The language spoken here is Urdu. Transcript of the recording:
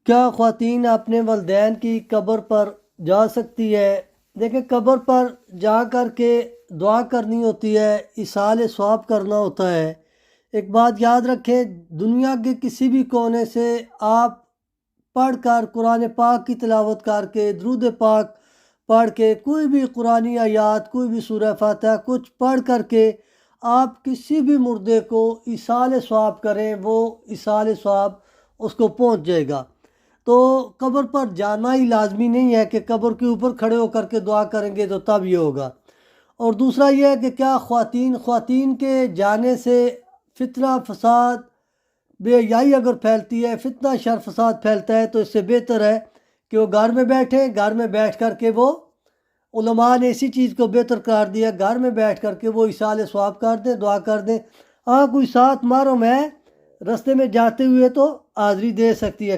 کیا خواتین اپنے والدین کی قبر پر جا سکتی ہے؟ دیکھیں، قبر پر جا کر کے دعا کرنی ہوتی ہے، ایصال ثواب کرنا ہوتا ہے۔ ایک بات یاد رکھیں، دنیا کے کسی بھی کونے سے آپ پڑھ کر قرآن پاک کی تلاوت کر کے، درود پاک پڑھ کے، کوئی بھی قرآنی آیات، کوئی بھی سورہ فاتحہ کچھ پڑھ کر کے آپ کسی بھی مردے کو ایصال ثواب کریں، وہ ایصال ثواب اس کو پہنچ جائے گا۔ تو قبر پر جانا ہی لازمی نہیں ہے کہ قبر کے اوپر کھڑے ہو کر کے دعا کریں گے تو تب یہ ہوگا۔ اور دوسرا یہ ہے کہ کیا خواتین کے جانے سے فتنہ فساد بے حیائی اگر پھیلتی ہے، فتنہ شر فساد پھیلتا ہے، تو اس سے بہتر ہے کہ وہ گھر میں بیٹھیں، گھر میں بیٹھ کر کے وہ علماء نے اسی چیز کو بہتر قرار دیا، گھر میں بیٹھ کر کے وہ ایصال ثواب کر دیں، دعا کر دیں۔ ہاں، کوئی ساتھ محرم ہے رستے میں جاتے ہوئے تو حاضری دے سکتی ہے۔